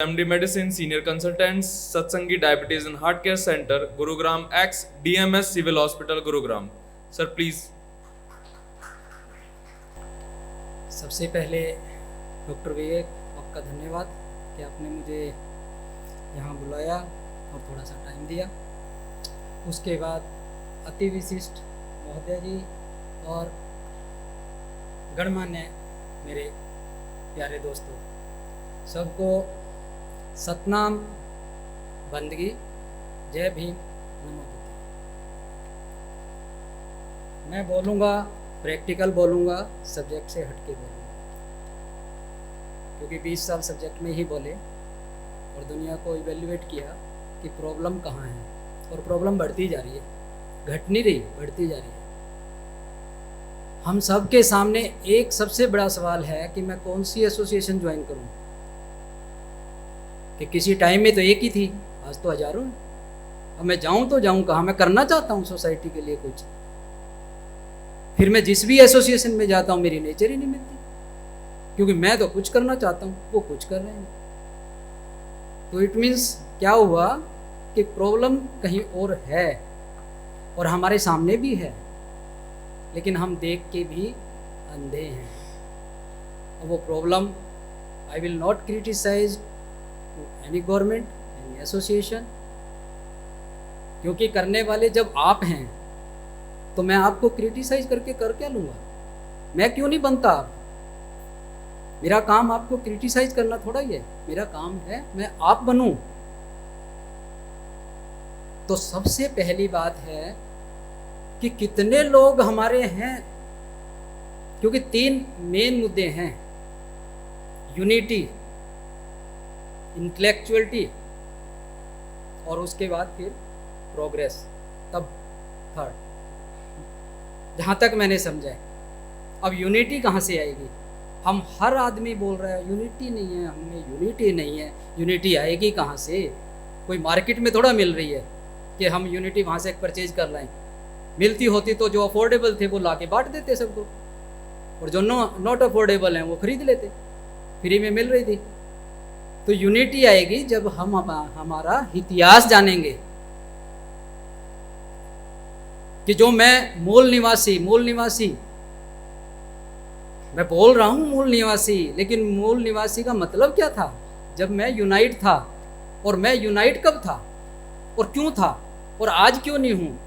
MD Medicine Senior Consultant, Satsangi Diabetes and Heart Care Center, Gurugram X DMS Civil Hospital, Gurugram. Sir, please. सबसे पहले doctor विवेक आपका धन्यवाद कि आपने मुझे यहाँ बुलाया और थोड़ा सा टाइम दिया। उसके बाद अति विशिष्ट महोदय जी और गणमान्य मेरे प्यारे दोस्तों, सबको सतनाम, बंदगी, जय भीम, नमो बुद्ध। मैं बोलूँगा, प्रैक्टिकल बोलूँगा, सब्जेक्ट से हटके बोलूँगा, क्योंकि 20 साल सब्जेक्ट में ही बोले और दुनिया को इवेल्युएट किया कि प्रॉब्लम कहाँ है, और प्रॉब्लम बढ़ती जा रही है, घट नहीं रही, बढ़ती जा रही है। हम सब के सामने एक सबसे बड़ा सवाल है कि मैं कौन सी एसोसिएशन ज्वाइन करूं, कि किसी टाइम में तो एक ही थी, आज तो हजारों हैं। अब मैं जाऊं तो जाऊं कहाँ? मैं करना चाहता हूं सोसाइटी के लिए कुछ, फिर मैं जिस भी एसोसिएशन में जाता हूं मेरी नेचर ही नहीं मिलती, क्योंकि मैं तो कुछ करना चाहता हूं, वो कुछ कर रहे हैं। तो इट मीन्स क्या हुआ कि प्रॉब्लम कहीं और है और हमारे सामने भी है, लेकिन हम देख के भी अंधे हैं। और वो problem I will not criticise any government, any association, क्योंकि करने वाले जब आप हैं तो मैं आपको क्रिटिसाइज करके कर क्या लूँगा? मैं क्यों नहीं बनता आप? मेरा काम आपको क्रिटिसाइज करना थोड़ा ही है, मेरा काम है मैं आप बनूं। तो सबसे पहली बात है कि कितने लोग हमारे हैं, क्योंकि 3 मेन मुद्दे हैं, यूनिटी, इंटेलेक्चुअलिटी और उसके बाद फिर प्रोग्रेस, तब थर्ड, जहाँ तक मैंने समझा है। अब यूनिटी कहाँ से आएगी? हम हर आदमी बोल रहा है यूनिटी नहीं है, हमें यूनिटी नहीं है। यूनिटी आएगी कहाँ से? कोई मार्केट में थोड़ा मिल रही है कि हम यूनिटी वहाँ से परचेज कर लाएं। मिलती होती तो जो अफोर्डेबल थे वो ला के बांट देते सबको, और जो नॉट अफोर्डेबल हैं वो खरीद लेते, फ्री में मिल रही थी। तो यूनिटी आएगी जब हम हमारा इतिहास जानेंगे कि जो मैं मूल निवासी मैं बोल रहा हूँ मूल निवासी, लेकिन मूल निवासी का मतलब क्या था? जब मैं यूनाइट था, और मैं यूनाइट कब था और क्यों था और आज क्यों नहीं हूँ,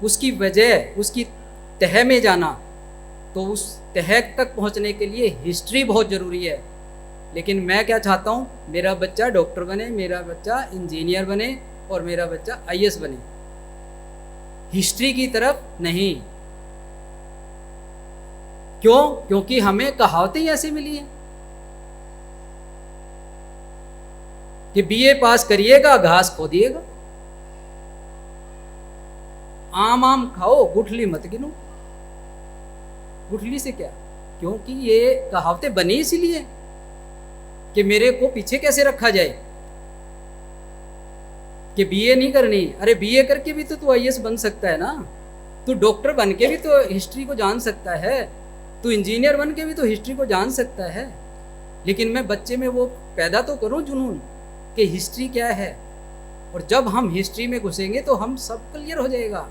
उसकी वजह, उसकी तह में जाना। तो उस तह तक पहुँचने के लिए हिस्ट्री बहुत ज़रूरी है। लेकिन मैं क्या चाहता हूँ? मेरा बच्चा डॉक्टर बने, मेरा बच्चा इंजीनियर बने और मेरा बच्चा IAS बने, हिस्ट्री की तरफ नहीं। क्यों? क्योंकि हमें कहावतें ऐसी मिली हैं कि BA पास करिएगा घास खोदिएगा, आम खाओ गुठली मत गिनो। गुठली से क्या? क्योंकि ये कहावतें बनी इसीलिए कि मेरे को पीछे कैसे रखा जाए, कि BA नहीं करनी। अरे BA करके भी तो तू IAS बन सकता है ना, तू डॉक्टर बन के भी तो हिस्ट्री को जान सकता है, तू इंजीनियर बन के भी तो हिस्ट्री को जान सकता है। लेकिन मैं बच्चे में वो पैदा तो करूं जुनून कि हिस्ट्री क्या है, और जब हम हिस्ट्री में घुसेंगे तो हम सब क्लियर हो जाएगा।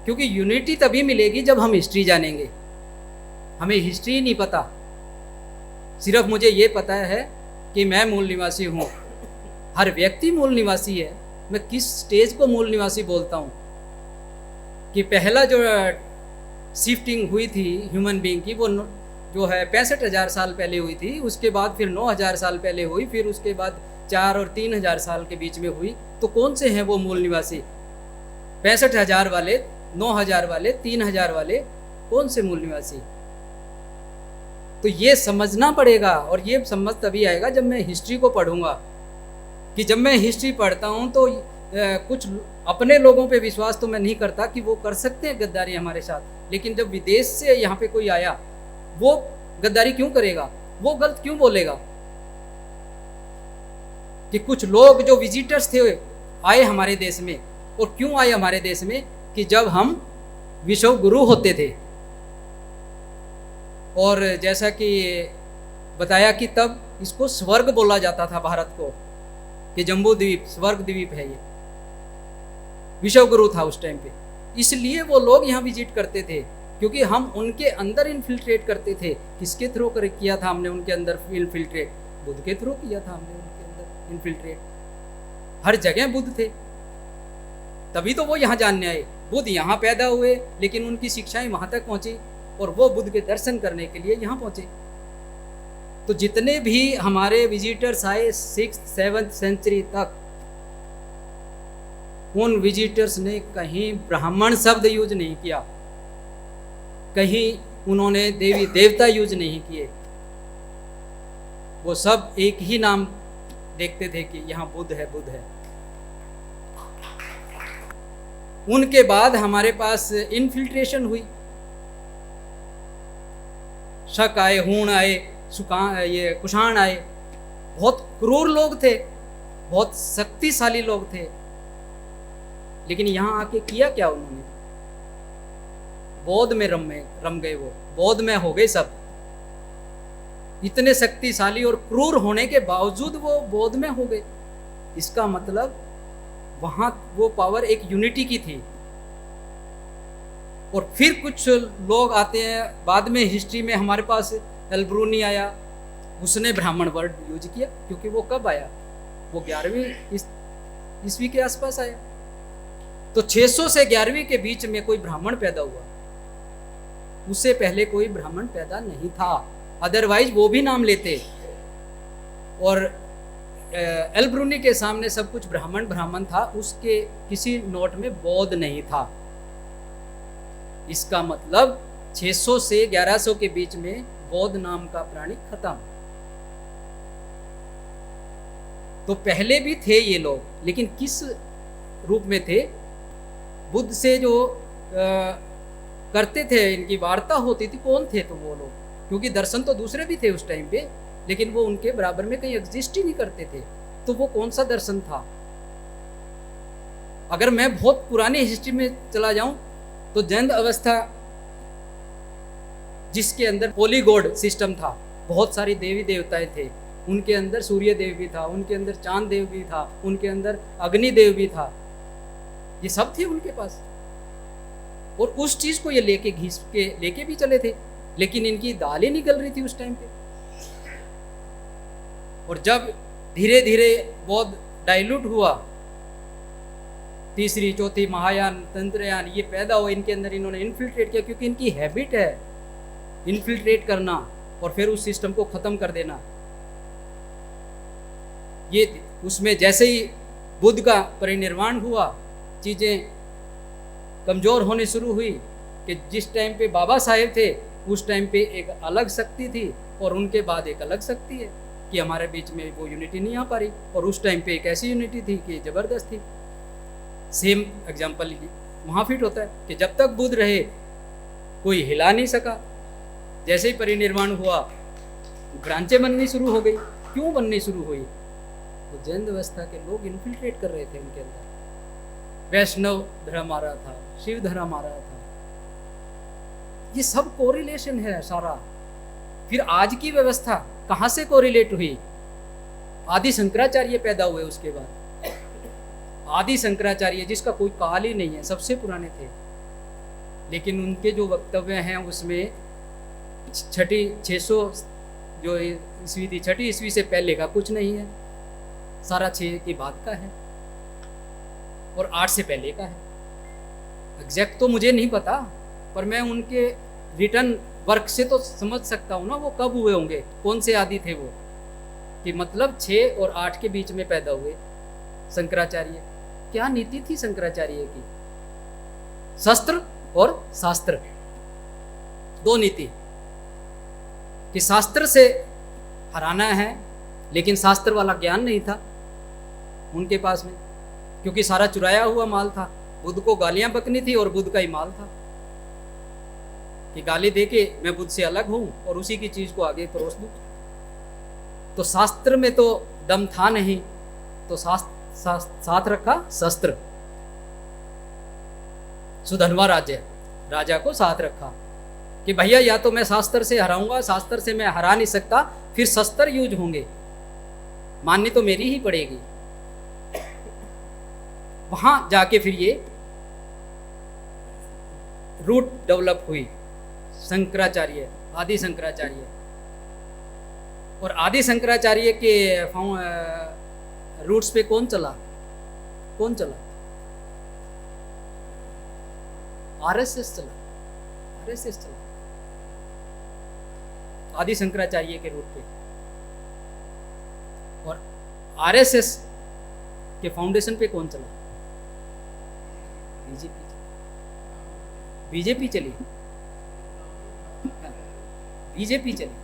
क्योंकि यूनिटी तभी मिलेगी जब हम हिस्ट्री जानेंगे। हमें हिस्ट्री नहीं पता, सिर्फ मुझे ये पता है कि मैं मूल निवासी हूँ। हर व्यक्ति मूल निवासी है। मैं किस स्टेज को मूल निवासी बोलता हूँ कि पहला जो शिफ्टिंग हुई थी ह्यूमन बीइंग की, वो जो है 65,000 साल पहले हुई थी, उसके बाद फिर 9,000 साल पहले हुई, फिर उसके बाद 4 और 3,000 साल के बीच में हुई। तो कौन से हैं वो मूल निवासी? 65,000 वाले, 9,000 वाले, 3,000 वाले, कौन से मूल निवासी? तो ये समझना पड़ेगा, और ये समझ तभी आएगा जब मैं हिस्ट्री को पढ़ूंगा। कि जब मैं हिस्ट्री पढ़ता हूँ तो कुछ अपने लोगों पे विश्वास तो मैं नहीं करता कि वो कर सकते हैं गद्दारी हमारे साथ, लेकिन जब विदेश से यहाँ पे कोई आया, वो गद्दारी क्यों करेगा? वो गलत क्यों बोलेगा? कि कुछ लोग जो विजिटर्स थे आए हमारे देश में, और क्यों आए हमारे देश में? कि जब हम विश्व गुरु होते थे, और जैसा कि बताया कि तब इसको स्वर्ग बोला जाता था भारत को, कि जम्बू द्वीप स्वर्ग द्वीप है ये। विश्व गुरु था उस टाइम पे, इसलिए वो लोग यहाँ विजिट करते थे, क्योंकि हम उनके अंदर इन्फिल्ट्रेट करते थे। किसके थ्रू कर किया था हमने उनके अंदर इन्फिल्ट्रेट? बुद्ध के थ्रू किया था हमने उनके अंदर इन्फिल्ट्रेट। हर जगह बुद्ध थे, तभी तो वो यहाँ जानने आए। बुद्ध यहाँ पैदा हुए, लेकिन उनकी शिक्षाएं वहाँ तक पहुँची और वो बुद्ध के दर्शन करने के लिए यहाँ पहुँचे। तो जितने भी हमारे विजिटर्स आए 6th-7th सेंचुरी तक, उन विजिटर्स ने कहीं ब्राह्मण शब्द यूज नहीं किया, कहीं उन्होंने देवी देवता यूज नहीं किए। वो सब एक ही नाम देखते थे कि यहाँ बुद्ध है, बुद्ध है। उनके बाद हमारे पास इन्फिल्ट्रेशन हुई, शक आए, हूण आए, ये कुषाण आए। बहुत क्रूर लोग थे, बहुत शक्तिशाली लोग थे, लेकिन यहाँ आके किया क्या उन्होंने? बौद्ध में रम गए, वो बौद्ध में हो गए सब। इतने शक्तिशाली और क्रूर होने के बावजूद वो बौद्ध में हो गए। इसका मतलब वहां वो पावर एक यूनिटी की थी। और फिर कुछ लोग आते हैं बाद में हिस्ट्री में, हमारे पास एल्ब्रूनी आया, उसने ब्राह्मण वर्ड यूज किया, क्योंकि वो कब आया? वो 11वीं ईस्वी के आसपास आया। तो 600 से 11वीं के बीच में कोई ब्राह्मण पैदा हुआ, उससे पहले कोई ब्राह्मण पैदा नहीं था। अदरवाइज वो भी नाम लेते। और एल्ब्रूनी के सामने सब कुछ ब्राह्मण ब्राह्मण था, उसके किसी नोट में बौद्ध नहीं था। इसका मतलब 600 से 1100 के बीच में बौद्ध नाम का प्राणी खत्म। तो पहले भी थे ये लोग, लेकिन किस रूप में थे? बुद्ध से जो करते थे, इनकी वार्ता होती थी, कौन थे तो वो लोग? क्योंकि दर्शन तो दूसरे भी थे उस टाइम पे, लेकिन वो उनके बराबर में कहीं एग्जिस्ट ही नहीं करते थे। तो वो कौन सा दर्शन था? अगर मैं बहुत पुरानी हिस्ट्री में चला जाऊं तो जैन अवस्था, जिसके अंदर पॉलीगॉड सिस्टम था, बहुत सारी देवी देवताएं थे, उनके अंदर सूर्य देव भी था, उनके अंदर चांद देव भी था, उनके अंदर अग्नि देव भी था, ये सब थे उनके पास। और उस चीज को ये लेके घिस के लेके भी चले थे, लेकिन इनकी दालें निकल रही थी उस टाइम पे। और जब धीरे धीरे बौद्ध डाइल्यूट हुआ, तीसरी चौथी महायान तंत्रयान ये पैदा हुआ, इनके अंदर इन्होंने इन्फिल्ट्रेट किया, क्योंकि इनकी हैबिट है इन्फिल्ट्रेट करना और फिर उस सिस्टम को खत्म कर देना। ये उसमें जैसे ही बुद्ध का परिनिर्वाण हुआ, चीज़ें कमज़ोर होने शुरू हुई, कि जिस टाइम पे बाबा साहेब थे उस टाइम पे एक अलग शक्ति थी, और उनके बाद एक अलग शक्ति है, कि हमारे बीच में वो यूनिटी नहीं आ पा रही। और उस टाइम पे एक ऐसी यूनिटी थी कि ज़बरदस्त थी। सेम एग्जाम्पल वहाँ फिट होता है कि जब तक बुद्ध रहे कोई हिला नहीं सका, जैसे ही परिनिर्वाण हुआ ब्रांचें बननी शुरू हो गई। क्यों बननी शुरू हुई? तो जैन व्यवस्था के लोग इन्फिल्ट्रेट कर रहे थे उनके अंदर। वैष्णव धर्म आ रहा था, शिव धर्म आ रहा था, ये सब कोरिलेशन है सारा। फिर आज की व्यवस्था कहाँ से कोरिलेट हुई? आदि शंकराचार्य पैदा हुए, उसके बाद आदि शंकराचार्य जिसका कोई काल ही नहीं है, सबसे पुराने थे, लेकिन उनके जो वक्तव्य हैं उसमें 600 जो ईस्वी थी, 6ठी ईस्वी से पहले का कुछ नहीं है, सारा 6 की बाद का है और 8 से पहले का है। एग्जैक्ट तो मुझे नहीं पता, पर मैं उनके रिटर्न वर्क से तो समझ सकता हूँ ना वो कब हुए होंगे, कौन से आदि थे वो, कि मतलब 6 और 8 के बीच में पैदा हुए शंकराचार्य। क्या नीति थी शंकराचार्य की? शस्त्र और शास्त्र, दो नीति, कि शास्त्र से हराना है, लेकिन शास्त्र वाला ज्ञान नहीं था उनके पास में, क्योंकि सारा चुराया हुआ माल था। बुद्ध को गालियां बकनी थी और बुद्ध का ही माल था कि गाली देके मैं बुद्ध से अलग हूं और उसी की चीज को आगे परोस दूं। तो शास्त्र में तो दम था नहीं, तो साथ रखा शस्त्र। सुधनवा राज्य राजा को साथ रखा, कि भैया या तो मैं शास्त्र से हराऊंगा, शास्त्र से मैं हरा नहीं सकता, फिर शस्त्र यूज होंगे, माननी तो मेरी ही पड़ेगी। वहां जाके फिर ये रूट डेवलप हुई, शंकराचार्य, आदि शंकराचार्य। और आदि शंकराचार्य के रूट्स पे कौन चला? कौन चला? आरएसएस चला, आरएसएस चला आदि शंकराचार्य के रूट पे। और आरएसएस के फाउंडेशन पे कौन चला? बीजेपी। बीजेपी चली, बीजेपी चली।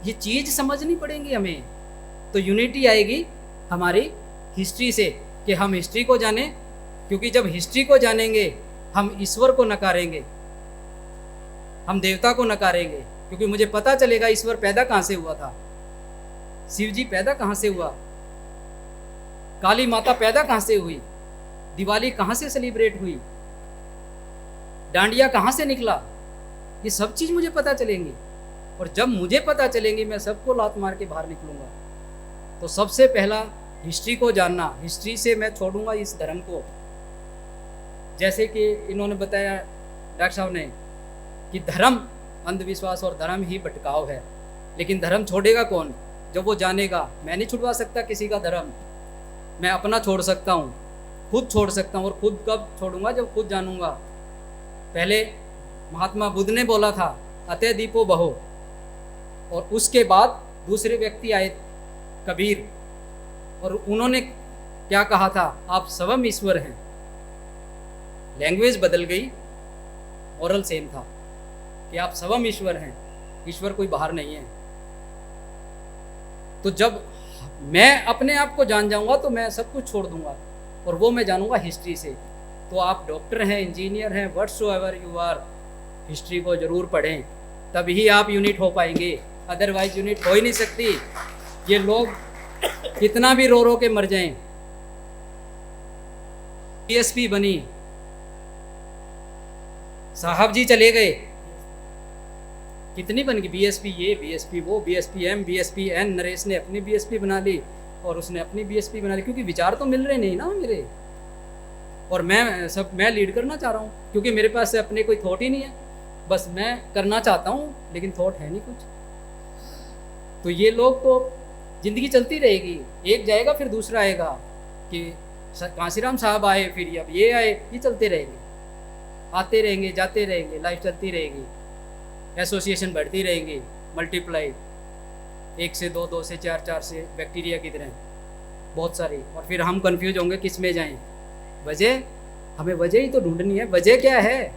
ये चीज समझनी पड़ेगी हमें, तो यूनिटी आएगी हमारी हिस्ट्री से, कि हम हिस्ट्री को जाने, क्योंकि जब हिस्ट्री को जानेंगे हम ईश्वर को नकारेंगे, हम देवता को नकारेंगे, क्योंकि मुझे पता चलेगा ईश्वर पैदा कहाँ से हुआ था, शिव जी पैदा कहाँ से हुआ, काली माता पैदा कहाँ से हुई, दिवाली कहाँ से सेलिब्रेट हुई, डांडिया कहाँ से निकला, ये सब चीज़ मुझे पता चलेंगी। और जब मुझे पता चलेंगी मैं सबको लात मार के बाहर निकलूंगा। तो सबसे पहला हिस्ट्री को जानना, हिस्ट्री से मैं छोड़ूंगा इस धर्म को। जैसे कि इन्होंने बताया डॉक्टर साहब ने कि धर्म, अंधविश्वास और धर्म ही भटकाव है, लेकिन धर्म छोड़ेगा कौन? जब वो जानेगा। मैं नहीं छुड़वा सकता किसी का धर्म, मैं अपना छोड़ सकता हूँ, खुद छोड़ सकता हूँ। और खुद कब छोड़ूंगा? जब खुद जानूंगा। पहले महात्मा बुद्ध ने बोला था अतः दीपो बहो, और उसके बाद दूसरे व्यक्ति आए कबीर, और उन्होंने क्या कहा था? आप स्वयं ईश्वर हैं। लैंग्वेज बदल गई, मोरल सेम था कि आप स्वयं ईश्वर हैं, ईश्वर कोई बाहर नहीं है। तो जब मैं अपने आप को जान जाऊंगा तो मैं सब कुछ छोड़ दूंगा, और वो मैं जानूंगा हिस्ट्री से। तो आप डॉक्टर हैं, इंजीनियर हैं, व्हाटसोएवर यू आर, हिस्ट्री को जरूर पढ़ें, तभी आप यूनिट हो पाएंगे, अदरवाइज यूनिट हो ही नहीं सकती। ये लोग कितना भी रो रो के मर जाएं। बीएसपी बनी, साहब जी चले गए, कितनी बन गई बीएसपी, ये बीएसपी वो, BSP M, BSP N. Naresh ने अपनी बीएसपी बना ली और उसने अपनी बीएसपी बना ली, क्योंकि विचार तो मिल रहे नहीं ना मेरे। और मैं लीड करना चाह रहा हूँ, क्योंकि मेरे पास से अपने कोई थॉट ही नहीं है, बस मैं करना चाहता हूँ लेकिन थॉट है नहीं कुछ। तो ये लोग तो जिंदगी चलती रहेगी, एक जाएगा फिर दूसरा आएगा, कि कांसीराम साहब आए, फिर अब ये आए, ये चलते रहेंगे, आते रहेंगे, जाते रहेंगे, लाइफ चलती रहेगी, एसोसिएशन बढ़ती रहेंगी, मल्टीप्लाई, 1 से 2, 2 से 4, 4 से बैक्टीरिया की तरह बहुत सारी। और फिर हम कंफ्यूज होंगे किस में जाएं। वजह, हमें वजह ही तो ढूंढनी है। वजह क्या है?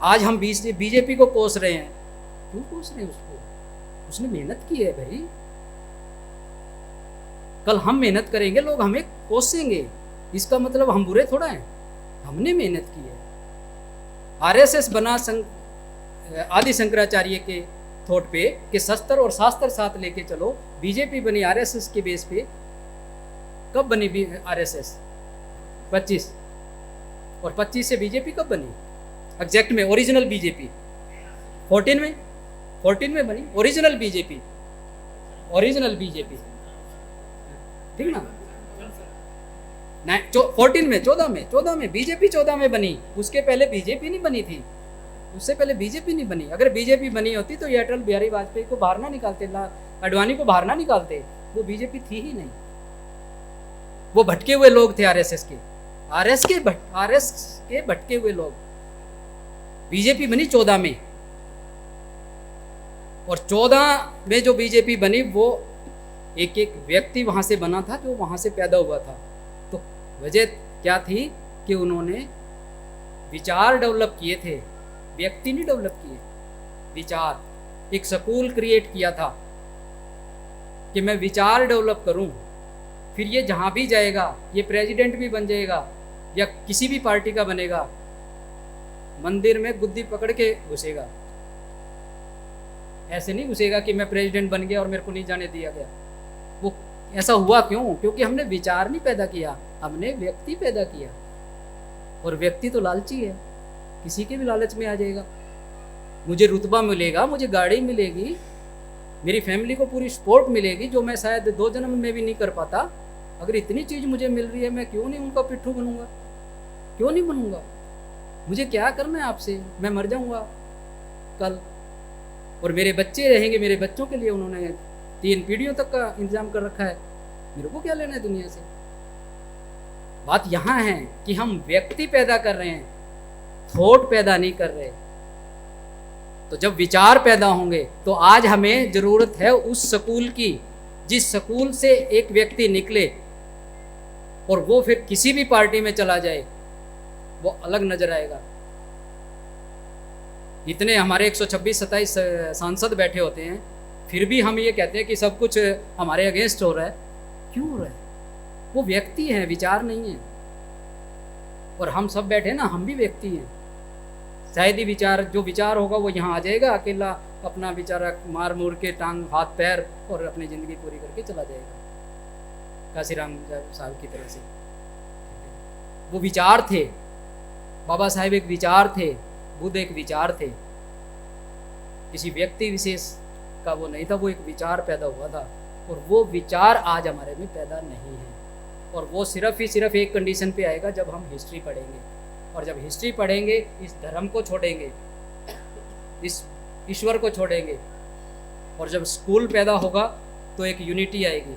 आज हम बीजेपी को कोस रहे हैं, क्यों कोस रहे हैं उसको? उसने मेहनत की है भाई। कल हम मेहनत करेंगे, लोग हमें कोसेंगे, इसका मतलब हम बुरे थोड़ा हैं, हमने मेहनत की है। आरएसएस बना आदि शंकराचार्य के थॉट पे कि शस्त्र और शास्त्र साथ लेके चलो। बीजेपी बनी आरएसएस के बेस पे। कब बनी आरएसएस? 25, और 25 से बीजेपी कब बनी एग्जैक्ट में? ओरिजिनल बीजेपी 14 में बनी ओरिजिनल बीजेपी, ओरिजिनल बीजेपी, ठीक ना? 14 में बीजेपी 14 में बनी। उसके पहले बीजेपी नहीं बनी थी, उससे पहले बीजेपी नहीं बनी। अगर बीजेपी बनी होती तो ये अटल बिहारी वाजपेयी को बाहर ना निकालते, अडवाणी को बाहर ना निकालते, वो बीजेपी थी ही नहीं। वो भटके हुए लोग थे आरएसएस के, आरएस के भटके हुए लोग। बीजेपी बनी 14 में, और 14 में जो बीजेपी बनी वो एक एक व्यक्ति वहां से बना था, जो वहां से पैदा हुआ था। तो वजह क्या थी कि उन्होंने विचार डेवलप किए थे, व्यक्ति नहीं डेवलप किए, विचार। एक स्कूल क्रिएट किया था कि मैं विचार डेवलप करूं, फिर ये जहां भी जाएगा, ये प्रेसिडेंट भी बन जाएगा या किसी भी पार्टी का बनेगा, मंदिर में गुद्दी पकड़ के घुसेगा। ऐसे नहीं घुसेगा कि मैं प्रेसिडेंट बन गया और मेरे को नहीं जाने दिया गया। वो ऐसा हुआ क्यों? क्योंकि हमने विचार नहीं पैदा किया, हमने व्यक्ति पैदा किया। और व्यक्ति तो लालची है, किसी के भी लालच में आ जाएगा। मुझे रुतबा मिलेगा, मुझे गाड़ी मिलेगी, मेरी फैमिली को पूरी सपोर्ट मिलेगी, जो मैं शायद 2 जन्म में भी नहीं कर पाता। अगर इतनी चीज़ मुझे मिल रही है, मैं क्यों नहीं उनका पिट्ठू बनूंगा, क्यों नहीं बनूंगा? मुझे क्या करना है आपसे? मैं मर जाऊंगा कल और मेरे बच्चे रहेंगे, मेरे बच्चों के लिए उन्होंने 3 पीढ़ियों तक का इंतजाम कर रखा है, मेरे को क्या लेना है दुनिया से? बात यहाँ है कि हम व्यक्ति पैदा कर रहे हैं, थॉट पैदा नहीं कर रहे। तो जब विचार पैदा होंगे तो आज हमें ज़रूरत है उस स्कूल की, जिस स्कूल से एक व्यक्ति निकले और वो फिर किसी भी पार्टी में चला जाए, वो अलग नजर आएगा। इतने हमारे 126-27 सांसद बैठे होते हैं, फिर भी हम ये कहते हैं कि सब कुछ हमारे अगेंस्ट हो रहा है। क्यों हो रहा है? वो व्यक्ति हैं, विचार नहीं है। और हम सब बैठे ना, हम भी व्यक्ति हैं। शायद ही जो विचार होगा वो यहाँ आ जाएगा, अकेला अपना बेचारा मार मूर के टांग हाथ पैर और अपनी ज़िंदगी पूरी करके चला जाएगा, काशीराम साहब की तरह से। वो विचार थे, बाबा साहेब एक विचार थे, बुद्ध एक विचार थे, किसी व्यक्ति विशेष का वो नहीं था, वो एक विचार पैदा हुआ था। और वो विचार आज हमारे में पैदा नहीं है। और वो सिर्फ एक कंडीशन पे आएगा, जब हम हिस्ट्री पढ़ेंगे। और जब हिस्ट्री पढ़ेंगे, इस धर्म को छोड़ेंगे, इस ईश्वर को छोड़ेंगे, और जब स्कूल पैदा होगा तो एक यूनिटी आएगी।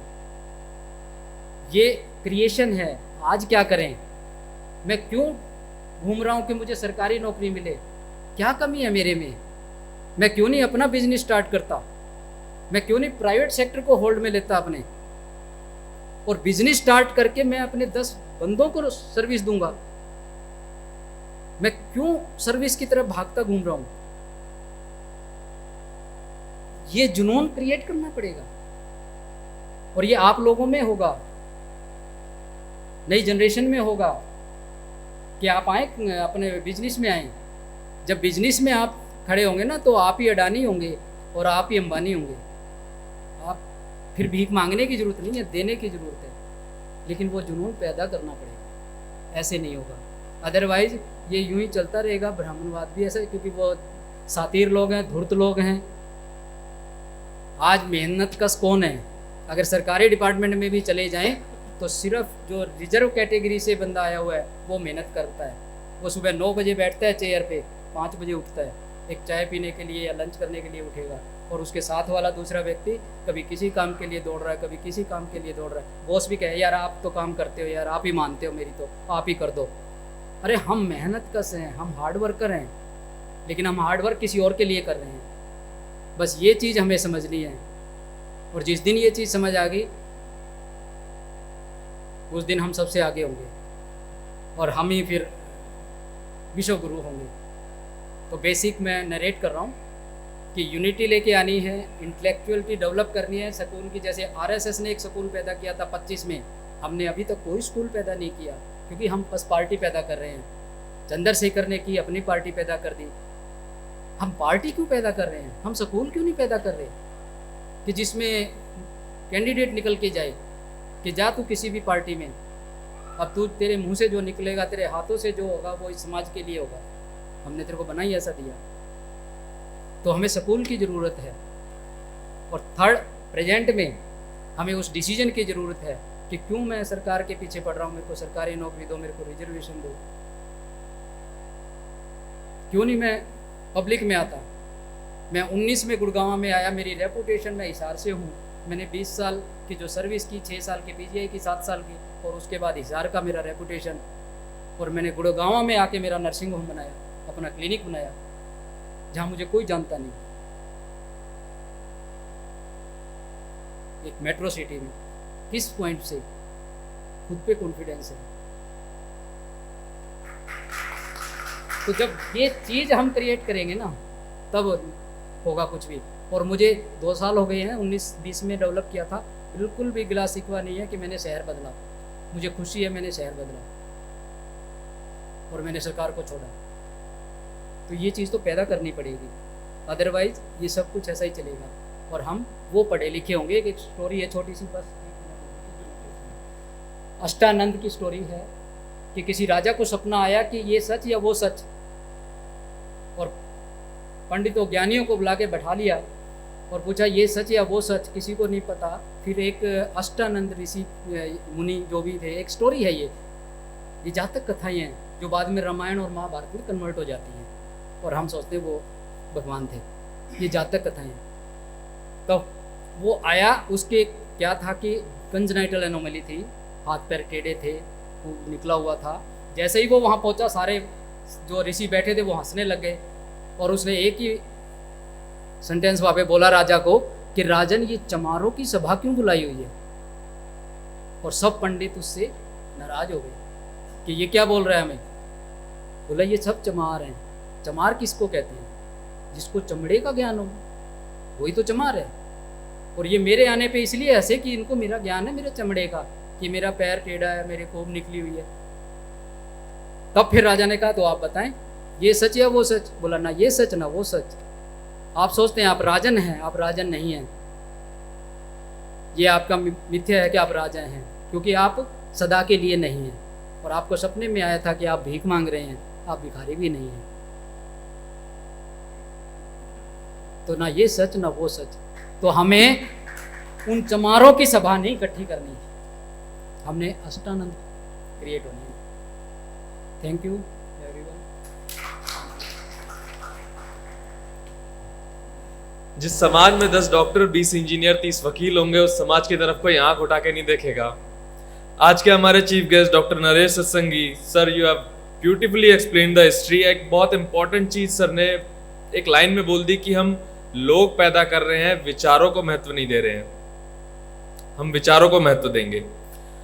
ये क्रिएशन है। आज क्या करें? मैं क्यों घूम रहा हूँ कि मुझे सरकारी नौकरी मिले? क्या कमी है मेरे में? मैं क्यों नहीं अपना बिजनेस स्टार्ट करता? मैं क्यों नहीं प्राइवेट सेक्टर को होल्ड में लेता अपने, और बिजनेस स्टार्ट करके मैं अपने 10 बंदों को सर्विस दूंगा? मैं क्यों सर्विस की तरफ भागता घूम रहा हूं? ये जुनून क्रिएट करना पड़ेगा, और ये आप लोगों में होगा, नई जनरेशन में होगा कि आप आए, अपने बिजनेस में आए। जब बिजनेस में आप खड़े होंगे ना, तो आप ही अडानी होंगे और आप ही अंबानी होंगे। आप फिर भीख मांगने की ज़रूरत नहीं है, देने की ज़रूरत है। लेकिन वो जुनून पैदा करना पड़ेगा, ऐसे नहीं होगा। अदरवाइज ये यूं ही चलता रहेगा। ब्राह्मणवाद भी ऐसा है, क्योंकि वो सातीर लोग हैं, धूर्त लोग हैं। आज मेहनत कश कौन है? अगर सरकारी डिपार्टमेंट में भी चले जाएं तो सिर्फ जो रिजर्व कैटेगरी से बंदा आया हुआ है वो मेहनत करता है। वो सुबह 9 बजे बैठता है चेयर पे, 5 बजे उठता है, एक चाय पीने के लिए या लंच करने के लिए उठेगा, और उसके साथ वाला दूसरा व्यक्ति कभी किसी काम के लिए दौड़ रहा है, कभी किसी काम के लिए दौड़ रहा है। बॉस भी कहे, यार आप तो काम करते हो, यार आप ही मानते हो मेरी, तो आप ही कर दो। अरे हम मेहनत कश हैं, हम हार्ड वर्कर हैं, लेकिन हम हार्ड वर्क किसी और के लिए कर रहे हैं। बस ये चीज़ हमें समझनी है। और जिस दिन ये चीज़ समझ आ गई, उस दिन हम सबसे आगे होंगे और हम ही फिर विश्व गुरु होंगे। तो बेसिक मैं नरेट कर रहा हूँ कि यूनिटी लेके आनी है, इंटेलेक्चुअलिटी डेवलप करनी है स्कूल की। जैसे आरएसएस ने एक स्कूल पैदा किया था 25 में, हमने अभी तक कोई स्कूल पैदा नहीं किया, क्योंकि हम बस पार्टी पैदा कर रहे हैं। चंद्रशेखर ने की, अपनी पार्टी पैदा कर दी। हम पार्टी क्यों पैदा कर रहे हैं? हम स्कूल क्यों नहीं पैदा कर रहे कि जिसमें कैंडिडेट निकल के जाए कि जा तू किसी भी पार्टी में, अब तू तेरे मुंह से जो निकलेगा, तेरे हाथों से जो होगा, वो इस समाज के लिए होगा। हमने तेरे को बना ही ऐसा दिया। तो हमें स्कूल की ज़रूरत है। और थर्ड, प्रेजेंट में हमें उस डिसीजन की ज़रूरत है कि क्यों मैं सरकार के पीछे पड़ रहा हूँ, मेरे को सरकारी नौकरी दो, मेरे को रिजर्वेशन दो। क्यों नहीं मैं पब्लिक में आता? मैं 19 में गुड़गांव में आया, मेरी रेपुटेशन, मैं हिसार से हूँ। मैंने 20 साल की जो सर्विस की, 6 साल की पीजीआई की, 7 साल की, और उसके बाद हिसार का मेरा रेपुटेशन। और मैंने गुड़गांव में आके मेरा नर्सिंग होम बनाया, अपना क्लिनिक बनाया, जहाँ मुझे कोई जानता नहीं, एक मेट्रो सिटी में। किस पॉइंट से? खुद पे कॉन्फिडेंस है। तो जब ये चीज़ हम क्रिएट करेंगे ना, तब होगा कुछ भी। और मुझे 2 साल हो गए हैं, 19-20 में डेवलप किया था। बिल्कुल भी गिला शिकवा नहीं है कि मैंने शहर बदला। मुझे खुशी है मैंने शहर बदला और मैंने सरकार को छोड़ा। तो ये चीज़ तो पैदा करनी पड़ेगी, अदरवाइज ये सब कुछ ऐसा ही चलेगा। और हम वो पढ़े लिखे होंगे। एक स्टोरी है छोटी सी, बस अष्टानंद की स्टोरी है कि किसी राजा को सपना आया कि ये सच या वो सच, और पंडितों ज्ञानियों को बुला के बैठा लिया और पूछा ये सच या वो सच, किसी को नहीं पता। फिर एक अष्टानंद ऋषि मुनि जो भी थे, एक स्टोरी है ये जातक कथाएं हैं जो बाद में रामायण और महाभारत में कन्वर्ट हो जाती हैं और हम सोचते हैं वो भगवान थे। ये जातक कथाएं हैं। तो वो आया, उसके क्या था कि कंजनाइटल एनोमली थी, हाथ पैर टेढ़े थे, वो निकला हुआ था। जैसे ही वो वहाँ पहुँचा, सारे जो ऋषि बैठे थे वो हंसने लग गए और उसने एक ही सेंटेंस वहाँ पे बोला राजा को कि राजन ये चमारों की सभा क्यों बुलाई हुई है। और सब पंडित उससे नाराज हो गए कि ये क्या बोल रहा है हमें। बोला ये सब चमार हैं। चमार किसको कहते हैं? जिसको चमड़े का ज्ञान हो वही तो चमार है। और ये मेरे आने पे इसलिए हंसे कि इनको मेरा ज्ञान है मेरे चमड़े का, कि मेरा पैर टेढ़ा है, मेरे कोब निकली हुई है। तब फिर राजा ने कहा तो आप बताएं ये सच या वो सच। बोला ना ये सच ना वो सच। आप सोचते हैं आप राजन हैं, आप राजन नहीं हैं। ये आपका मिथ्या है कि आप राजा हैं, क्योंकि आप सदा के लिए नहीं हैं। और आपको सपने में आया था कि आप भीख मांग रहे हैं, आप भिखारी भी नहीं हैं। तो ना ये सच ना वो सच। तो हमें उन चमारों की सभा नहीं इकट्ठी करनी है, हमने अष्टानंद क्रिएट होनी है। Thank you everyone. जिस समाज में 10 डॉक्टर, 20 इंजीनियर, 30 वकील होंगे, उस समाज की तरफ कोई आंख उठा के नहीं देखेगा। आज के हमारे chief guest doctor Naresh Satsangi sir, you have beautifully explain the history. एक बहुत इंपॉर्टेंट चीज सर ने एक लाइन में बोल दी कि हम लोग पैदा कर रहे हैं, विचारों को महत्व नहीं दे रहे हैं। हम विचारों को महत्व देंगे।